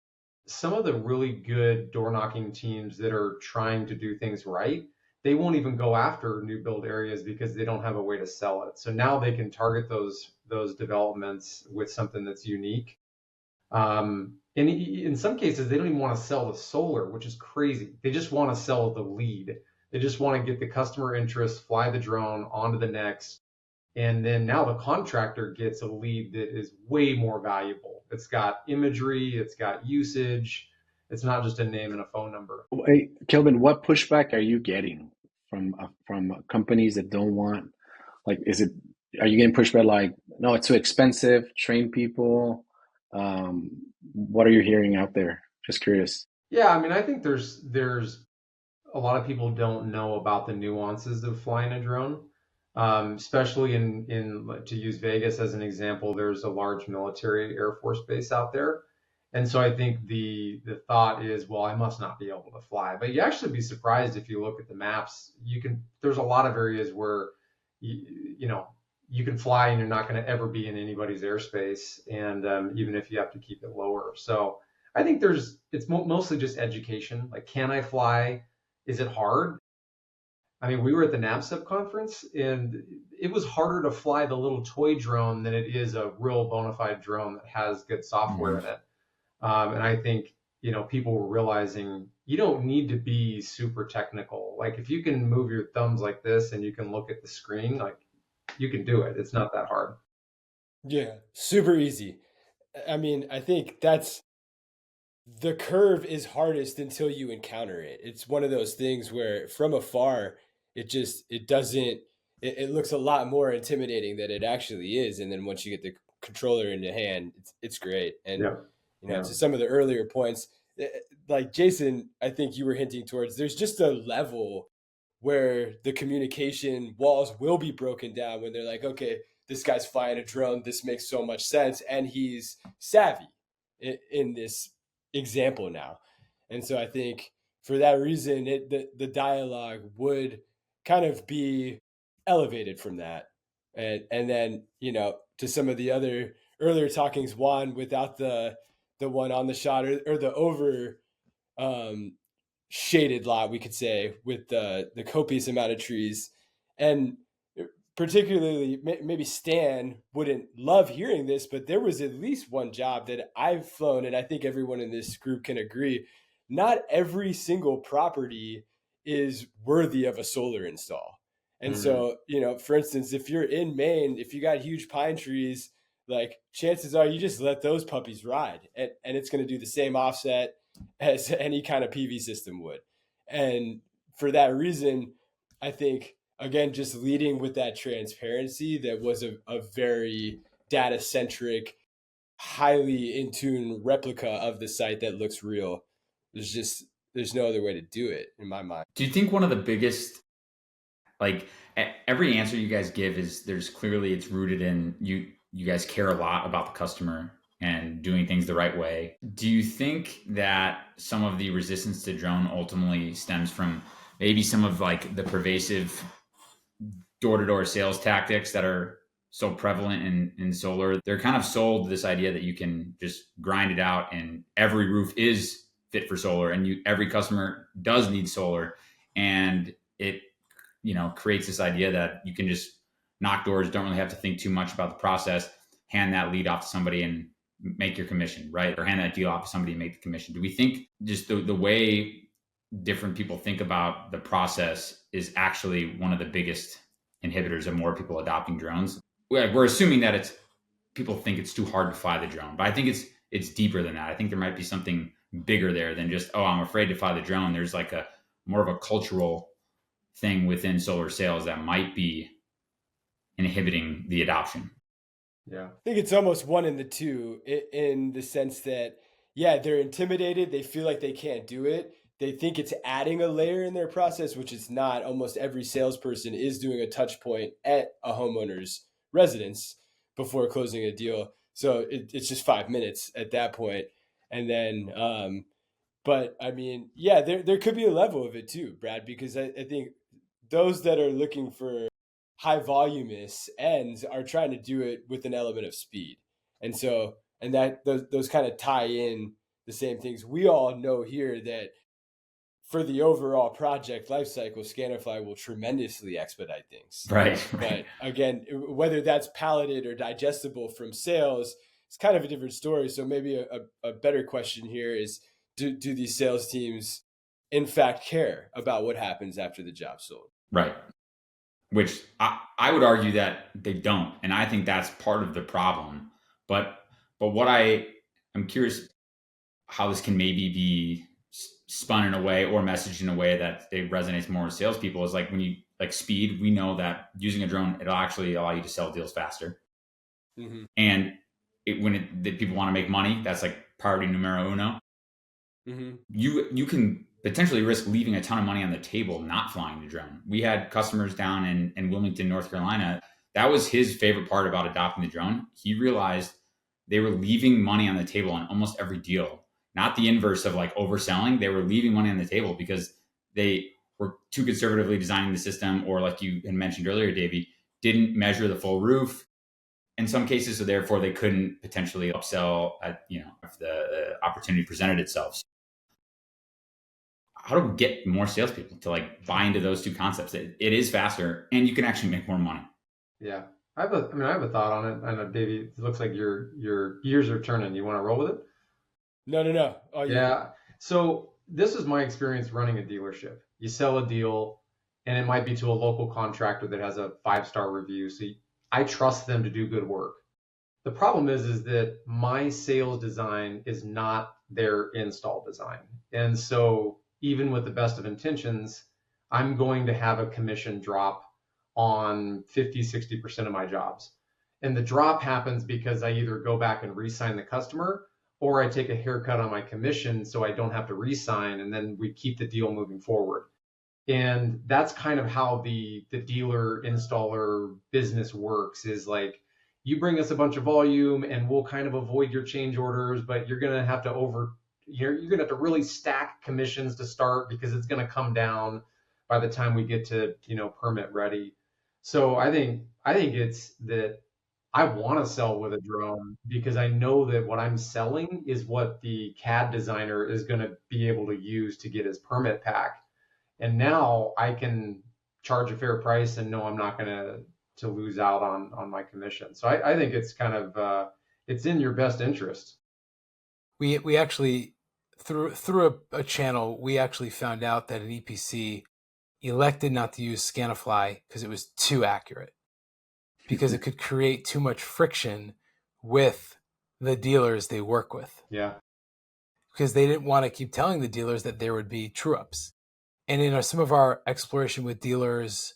some of the really good door knocking teams that are trying to do things right, they won't even go after new build areas because they don't have a way to sell it. So now they can target those developments with something that's unique. And in some cases, they don't even want to sell the solar, which is crazy. They just want to sell the lead. They just want to get the customer interest, fly the drone onto the next. And then now the contractor gets a lead that is way more valuable. It's got imagery, it's got usage. It's not just a name and a phone number. Hey, Kelvin, what pushback are you getting from companies that don't want, like, are you getting pushback like, no, it's too expensive, train people? What are you hearing out there? Just curious. Yeah, I mean, I think there's a lot of people don't know about the nuances of flying a drone. Especially in to use Vegas as an example, there's a large military Air Force base out there. And so I think the thought is, well, I must not be able to fly. But you actually be surprised if you look at the maps. There's a lot of areas where you know you can fly and you're not going to ever be in anybody's airspace, and even if you have to keep it lower. So I think it's mostly just education. Like, can I fly? Is it hard? I mean, we were at the NABCEP conference, and it was harder to fly the little toy drone than it is a real bona fide drone that has good software in it. And I think, people were realizing you don't need to be super technical. Like, if you can move your thumbs like this and you can look at the screen, like, you can do it. It's not that hard. Yeah, super easy. I mean, I think the curve is hardest until you encounter it. It's one of those things where from afar, it looks a lot more intimidating than it actually is. And then once you get the controller in your hand, it's great. And, Yeah. to some of the earlier points, like Jason, I think you were hinting towards, there's just a level where the communication walls will be broken down when they're like, okay, this guy's flying a drone. This makes so much sense. And he's savvy in this example now. And so I think for that reason, the dialogue would kind of be elevated from that. And then, to some of the other earlier talkings, Juan, without the one on the shot or the over shaded lot, we could say, with the copious amount of trees. And particularly, maybe Stan wouldn't love hearing this, but there was at least one job that I've flown, and I think everyone in this group can agree, not every single property is worthy of a solar install. And so, for instance, if you're in Maine, if you got huge pine trees, like, chances are you just let those puppies ride, and it's going to do the same offset as any kind of PV system would. And for that reason, I think, again, just leading with that transparency, that was a very data centric, highly in tune replica of the site that looks real. There's no other way to do it in my mind. Do you think one of the biggest, like, every answer you guys give is it's rooted in you guys care a lot about the customer and doing things the right way. Do you think that some of the resistance to drone ultimately stems from maybe some of, like, the pervasive door-to-door sales tactics that are so prevalent in solar? They're kind of sold this idea that you can just grind it out and every roof is fit for solar and every customer does need solar, and it creates this idea that you can just knock doors, don't really have to think too much about the process, hand that lead off to somebody and make your commission, right? Or hand that deal off to somebody and make the commission. Do we think just the way different people think about the process is actually one of the biggest inhibitors of more people adopting drones? We're assuming that people think it's too hard to fly the drone, but I think it's deeper than that. I think there might be something bigger there than just, oh, I'm afraid to fly the drone. There's like a more of a cultural thing within solar sales that might be inhibiting the adoption. Yeah, I think it's almost one in the two, in the sense that, yeah, they're intimidated. They feel like they can't do it. They think it's adding a layer in their process, which it's not. Almost every salesperson is doing a touch point at a homeowner's residence before closing a deal. So it's just 5 minutes at that point. And then, but I mean, yeah, there could be a level of it too, Brad, because I think those that are looking for high voluminous ends are trying to do it with an element of speed. And so, and that those kind of tie in the same things. We all know here that for the overall project lifecycle, Scanifly will tremendously expedite things. Right. But again, whether that's palatable or digestible from sales, it's kind of a different story. So maybe a better question here is, do these sales teams in fact care about what happens after the job's sold? Right. Which I would argue that they don't. And I think that's part of the problem. But what I'm curious how this can maybe be spun in a way or messaged in a way that it resonates more with salespeople is like when you like speed, we know that using a drone, it'll actually allow you to sell deals faster. Mm-hmm. And when people want to make money, that's like priority numero uno. Mm-hmm. You can potentially risk leaving a ton of money on the table not flying the drone. We had customers down in Wilmington, North Carolina. That was his favorite part about adopting the drone. He realized they were leaving money on the table on almost every deal. Not the inverse of like overselling. They were leaving money on the table because they were too conservatively designing the system, or like you had mentioned earlier, Davey, didn't measure the full roof in some cases. So therefore they couldn't potentially upsell at, if the opportunity presented itself. How do we get more salespeople to like buy into those two concepts? It is faster and you can actually make more money. Yeah. I have a thought on it. I know, Davey, it looks like your gears are turning. You want to roll with it? No. Oh, yeah. So this is my experience running a dealership. You sell a deal and it might be to a local contractor that has a 5-star review. So I trust them to do good work. The problem is that my sales design is not their install design. And so even with the best of intentions, I'm going to have a commission drop on 50-60% of my jobs. And the drop happens because I either go back and re-sign the customer, or I take a haircut on my commission so I don't have to re-sign, and then we keep the deal moving forward. And that's kind of how the dealer installer business works, is like, you bring us a bunch of volume and we'll kind of avoid your change orders, but you're going to have to you're going to have to really stack commissions to start because it's going to come down by the time we get to, permit ready. So I think it's that I want to sell with a drone because I know that what I'm selling is what the CAD designer is going to be able to use to get his permit pack. And now I can charge a fair price and know I'm not going to lose out on my commission. So I think it's kind of, it's in your best interest. We actually, through a channel, we actually found out that an EPC elected not to use Scanifly because it was too accurate, because it could create too much friction with the dealers they work with. Yeah. Because they didn't want to keep telling the dealers that there would be true-ups. And in some of our exploration with dealers,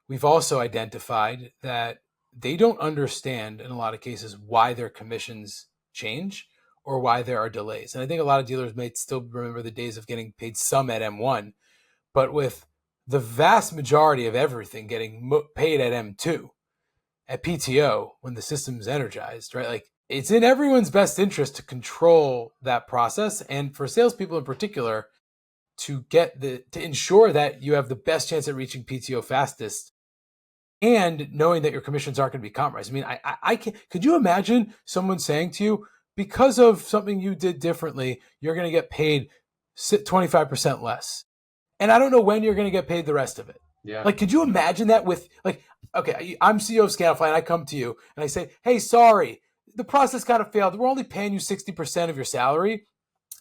we've also identified that they don't understand in a lot of cases why their commissions change or why there are delays. And I think a lot of dealers may still remember the days of getting paid some at M1, but with the vast majority of everything getting paid at M2, at PTO, when the system's energized, right? Like, it's in everyone's best interest to control that process, and for salespeople in particular, to ensure that you have the best chance at reaching PTO fastest, and knowing that your commissions aren't going to be compromised. I mean, I could you imagine someone saying to you, because of something you did differently, you're going to get paid 25% less, and I don't know when you're going to get paid the rest of it. Yeah. Like, could you imagine that with, like, okay, I'm CEO of Scanifly and I come to you and I say, hey, sorry, the process kind of failed. We're only paying you 60% of your salary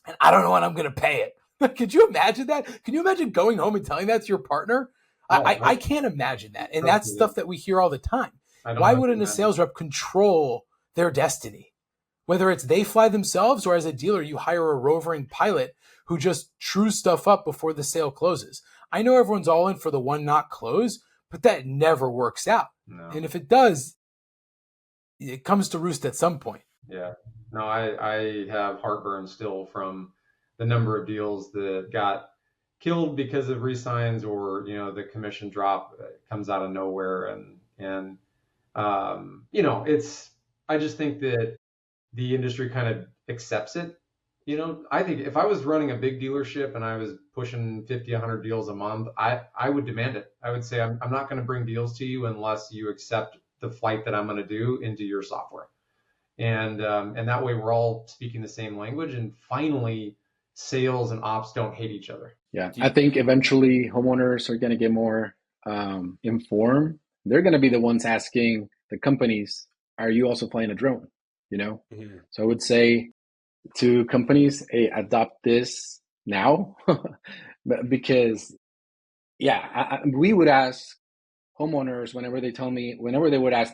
and I don't know when I'm going to pay it. Could you imagine that? Can you imagine going home and telling that to your partner? No, I can't imagine that. And that's stuff that we hear all the time. Why wouldn't a sales rep control their destiny? Whether it's they fly themselves or as a dealer, you hire a roving pilot who just trues stuff up before the sale closes. I know everyone's all in for the one not close, but that never works out. No. And if it does, it comes to roost at some point. Yeah. No, I have heartburn still from the number of deals that got killed because of resigns, or, the commission drop comes out of nowhere. And I just think that the industry kind of accepts it. I think if I was running a big dealership and I was pushing 50, 100 deals a month, I would demand it. I would say, I'm not going to bring deals to you unless you accept the flight that I'm going to do into your software. and that way we're all speaking the same language, and finally sales and ops don't hate each other. Yeah, I think eventually homeowners are going to get more informed. They're going to be the ones asking the companies, "Are you also flying a drone?" You know. Mhm. So I would say to companies, "Hey, adopt this now," because yeah, we would ask homeowners whenever they would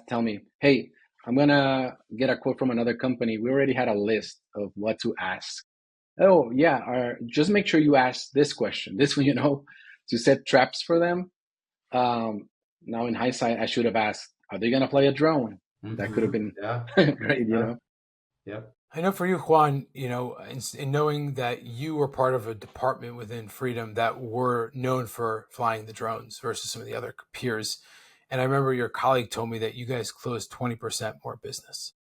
tell me, "Hey, I'm gonna get a quote from another company." We already had a list of what to ask. Oh yeah, just make sure you ask this question, this one, to set traps for them. Now in hindsight, I should have asked, "Are they gonna fly a drone?" That could have been Yeah. great, Yep. I know for you, Juan, in knowing that you were part of a department within Freedom that were known for flying the drones versus some of the other peers. And I remember your colleague told me that you guys closed 20% more business.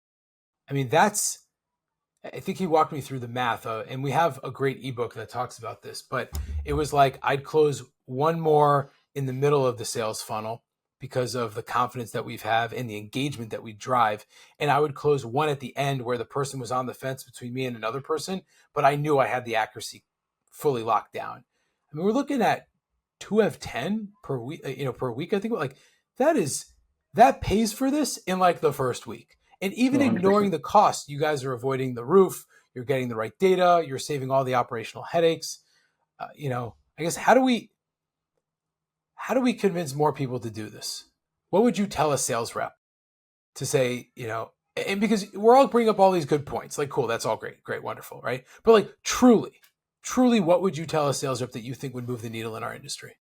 I mean, I think he walked me through the math, and we have a great ebook that talks about this, but it was like I'd close one more in the middle of the sales funnel because of the confidence that we've have and the engagement that we drive. And I would close one at the end where the person was on the fence between me and another person, but I knew I had the accuracy fully locked down. I mean, we're looking at 2 of 10 per week, per week. I think that pays for this in like the first week. And even 100%. ignoring the cost, you guys are avoiding the roof, you're getting the right data, you're saving all the operational headaches. I guess how do we convince more people to do this? What would you tell a sales rep to say, and because we're all bringing up all these good points, like, cool, that's all great, wonderful, right? But like truly, what would you tell a sales rep that you think would move the needle in our industry?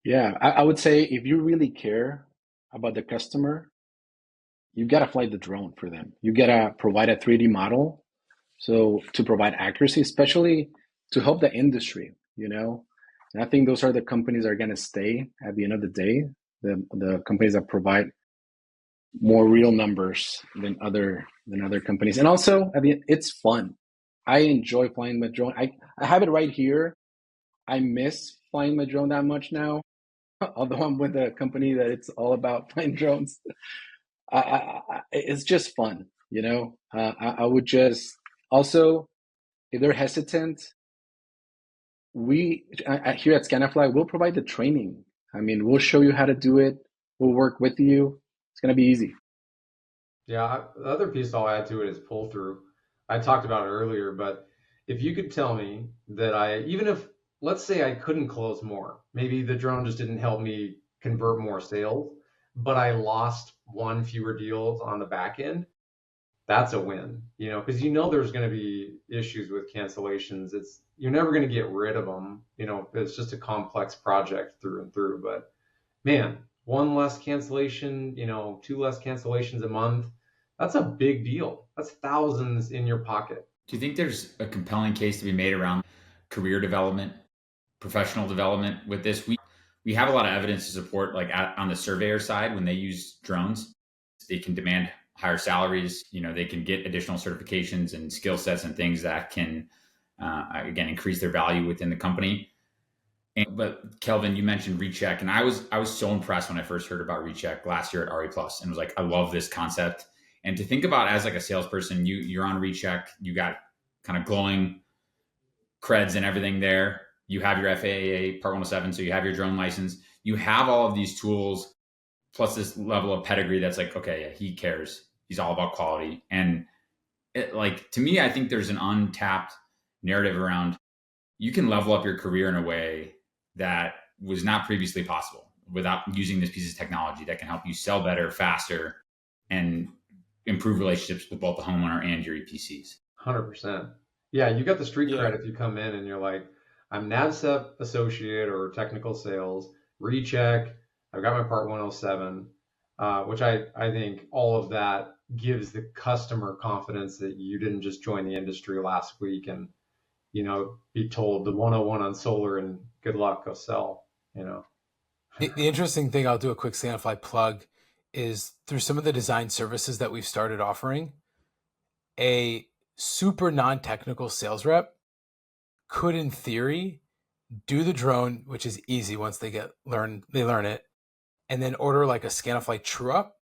Yeah, I would say if you really care about the customer, you got to fly the drone for them. You got to provide a 3D model. So to provide accuracy, especially to help the industry, And I think those are the companies that are going to stay at the end of the day, the companies that provide more real numbers than other companies. And also, it's fun. I enjoy flying my drone. I have it right here. I miss flying my drone that much now, although I'm with a company that it's all about flying drones. It's just fun, I would just also, if they're hesitant, we here at Scanifly will provide the training. I mean, we'll show you how to do it. We'll work with you. It's gonna be easy. Yeah, the other piece I'll add to it is pull through. I talked about it earlier, but if you could tell me that even if, let's say I couldn't close more, maybe the drone just didn't help me convert more sales, but I lost one fewer deals on the back end, that's a win, because there's going to be issues with cancellations. You're never going to get rid of them. It's just a complex project through and through. But man, one less cancellation, 2 less cancellations a month, that's a big deal. That's thousands in your pocket. Do you think there's a compelling case to be made around career development, professional development with this? We have a lot of evidence to support, like on the surveyor side, when they use drones, they can demand higher salaries. They can get additional certifications and skill sets and things that can, again, increase their value within the company. But Kelvin, you mentioned Recheck, and I was so impressed when I first heard about Recheck last year at RE Plus, and was like, I love this concept. And to think about as like a salesperson, you're on Recheck, you got kind of glowing creds and everything there. You have your FAA Part 107, so you have your drone license. You have all of these tools, plus this level of pedigree that's like, okay, yeah, he cares. He's all about quality. And to me, I think there's an untapped narrative around you can level up your career in a way that was not previously possible without using this piece of technology that can help you sell better, faster, and improve relationships with both the homeowner and your EPCs. 100%. Yeah, you got the street cred if you come in and you're like, I'm NAVSEP associate or technical sales, Recheck, I've got my Part 107, which I think all of that gives the customer confidence that you didn't just join the industry last week and be told the 101 on solar and good luck, go sell, The interesting thing, I'll do a quick Scanifly plug, is through some of the design services that we've started offering, a super non-technical sales rep could, in theory, do the drone, which is easy once they learn it, and then order like a Scanifly true up.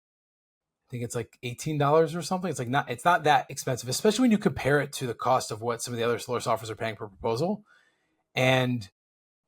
think it's like $18 or something. It's not that expensive, especially when you compare it to the cost of what some of the other solar softwares are paying per proposal. And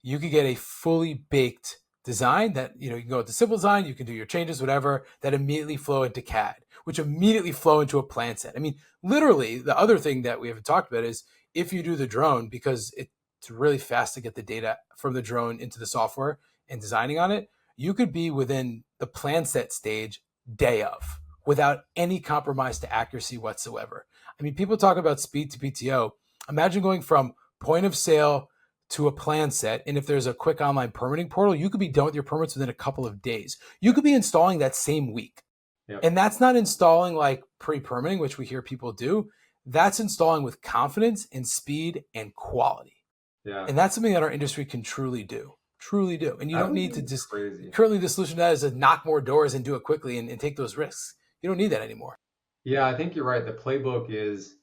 you could get a fully baked design that, you can go with the simple design, you can do your changes, whatever, that immediately flow into CAD, which immediately flow into a plan set. I mean, literally, the other thing that we haven't talked about is if you do the drone, because it's really fast to get the data from the drone into the software and designing on it, you could be within the plan set stage day of without any compromise to accuracy whatsoever. I mean, people talk about speed to PTO. Imagine going from point of sale to a plan set. And if there's a quick online permitting portal, you could be done with your permits within a couple of days. You could be installing that same week. Yep. And that's not installing like pre-permitting, which we hear people do. That's installing with confidence and speed and quality. Yeah. And that's something that our industry can truly do. And you don't need to just, crazy. Currently the solution to that is to knock more doors and do it quickly and take those risks. You don't need that anymore. Yeah, I think you're right. The playbook is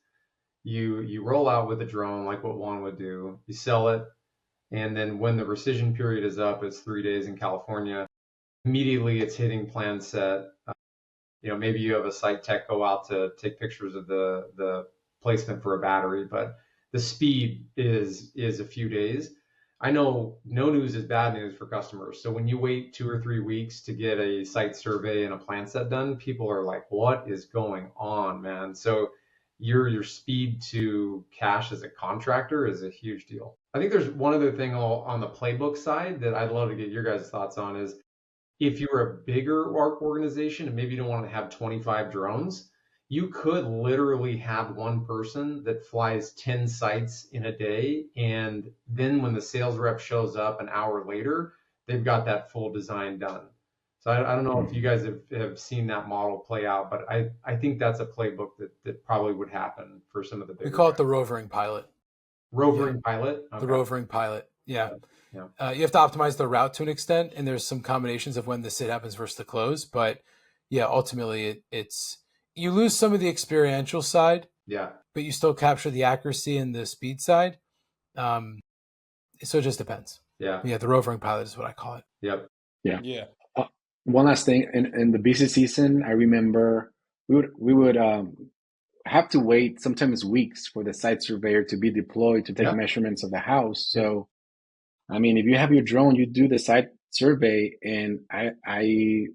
you roll out with a drone like what Juan would do. You sell it, and then when the rescission period is up, it's 3 days in California. Immediately, it's hitting plan set. Maybe you have a site tech go out to take pictures of the placement for a battery, but the speed is a few days. I know no news is bad news for customers. So when you wait 2 or 3 weeks to get a site survey and a plan set done, people are like, "What is going on, man?" So your speed to cash as a contractor is a huge deal. I think there's one other thing on the playbook side that I'd love to get your guys' thoughts on is if you're a bigger organization and maybe you don't want to have 25 drones, you could literally have one person that flies 10 sites in a day. And then when the sales rep shows up an hour later, they've got that full design done. So I don't know if you guys have seen that model play out, but I think that's a playbook that probably would happen for some of the bigger. We call it the rovering pilot. Pilot? Okay. The rovering pilot. Yeah. Yeah. You have to optimize the route to an extent, and there's some combinations of when the sit happens versus the close. But yeah, ultimately it's you lose some of the experiential side. Yeah. But you still capture the accuracy and the speed side. So it just depends. Yeah. Yeah, the rovering pilot is what I call it. Yep. Yeah. One last thing, in the busy season, I remember we would have to wait sometimes weeks for the site surveyor to be deployed to take measurements of the house. So, I mean, if you have your drone, you do the site survey, and I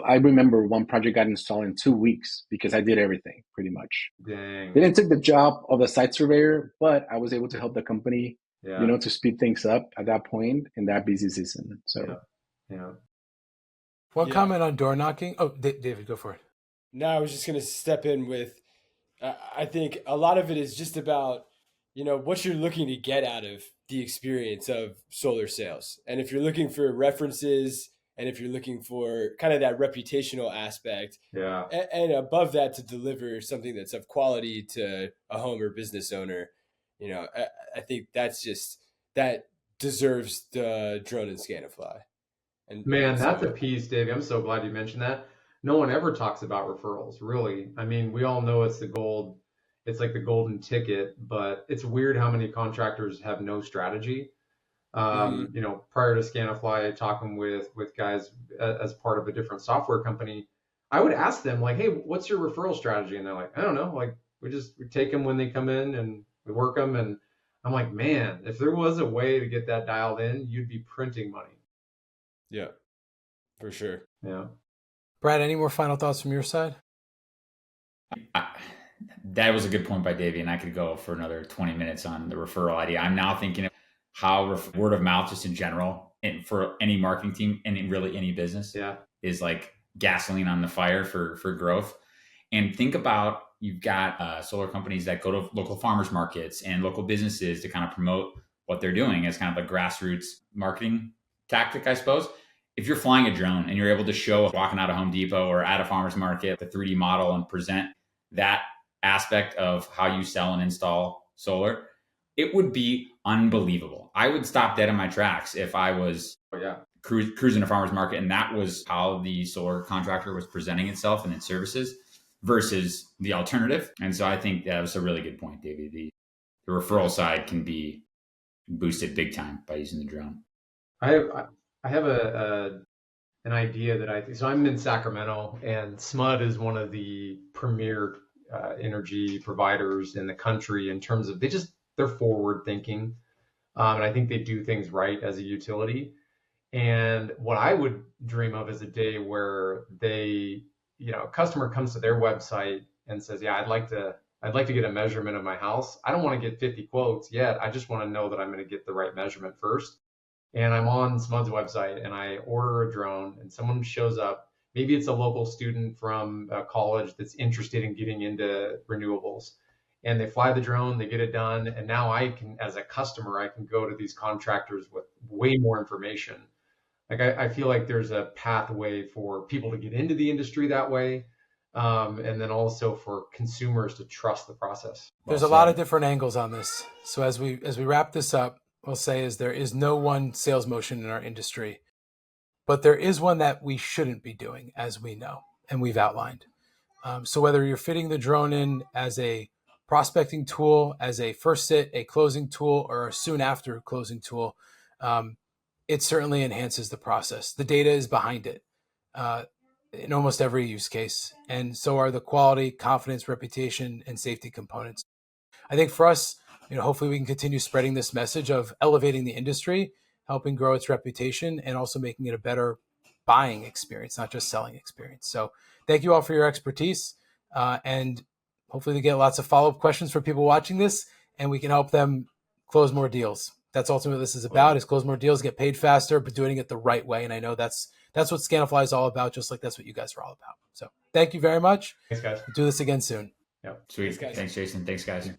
remember one project got installed in 2 weeks because I did everything pretty much. Dang. They didn't take the job of the site surveyor, but I was able to help the company, to speed things up at that point in that busy season. So, yeah. One comment on door knocking. Oh, David, go for it. No, I was just going to step in with, I think a lot of it is just about, what you're looking to get out of the experience of solar sales. And if you're looking for references and if you're looking for kind of that reputational aspect, and above that to deliver something that's of quality to a home or business owner, I think that deserves the drone and Scanifly. And man, that's a piece, Davey. I'm so glad you mentioned that. No one ever talks about referrals, really. I mean, we all know it's it's like the golden ticket, but it's weird how many contractors have no strategy. Prior to Scanifly, talking with guys as part of a different software company, I would ask them like, "Hey, what's your referral strategy?" And they're like, "I don't know. Like, we take them when they come in and we work them." And I'm like, man, if there was a way to get that dialed in, you'd be printing money. Yeah, for sure. Yeah. Brad, any more final thoughts from your side? That was a good point by Davey, and I could go for another 20 minutes on the referral idea. I'm now thinking of how word of mouth, just in general, and for any marketing team and in really any business, is like gasoline on the fire for growth. And think about, you've got solar companies that go to local farmers markets and local businesses to kind of promote what they're doing as kind of a grassroots marketing tactic, I suppose. If you're flying a drone and you're able to show walking out of Home Depot or at a farmer's market, the 3D model, and present that aspect of how you sell and install solar, it would be unbelievable. I would stop dead in my tracks if I was cruising a farmer's market and that was how the solar contractor was presenting itself and its services versus the alternative. And so I think that was a really good point, Davey. The referral side can be boosted big time by using the drone. I have an an idea that I think. So I'm in Sacramento, and SMUD is one of the premier energy providers in the country in terms of they're forward thinking, and I think they do things right as a utility. And what I would dream of is a day where a customer comes to their website and says, "Yeah, I'd like to get a measurement of my house. I don't want to get 50 quotes yet. I just want to know that I'm going to get the right measurement first." And I'm on SMUD's website and I order a drone and someone shows up. Maybe it's a local student from a college that's interested in getting into renewables. And they fly the drone, they get it done. And now I can, as a customer, I can go to these contractors with way more information. Like I feel like there's a pathway for people to get into the industry that way. And then also for consumers to trust the process. There's a lot of different angles on this. So as we wrap this up, we'll say is there is no one sales motion in our industry, but there is one that we shouldn't be doing, as we know and we've outlined. So whether you're fitting the drone in as a prospecting tool, as a first sit, a closing tool, or a soon after closing tool, it certainly enhances the process. The data is behind it in almost every use case, and so are the quality, confidence, reputation, and safety components. I think for us, hopefully we can continue spreading this message of elevating the industry, helping grow its reputation, and also making it a better buying experience, not just selling experience. So thank you all for your expertise. And hopefully we get lots of follow-up questions for people watching this, and we can help them close more deals. That's ultimately what this is about, is close more deals, get paid faster, but doing it the right way. And I know that's what Scanifly is all about, just like that's what you guys are all about. So thank you very much. Thanks, guys. We'll do this again soon. Yep. Sweet. Thanks, Jason. Thanks, guys.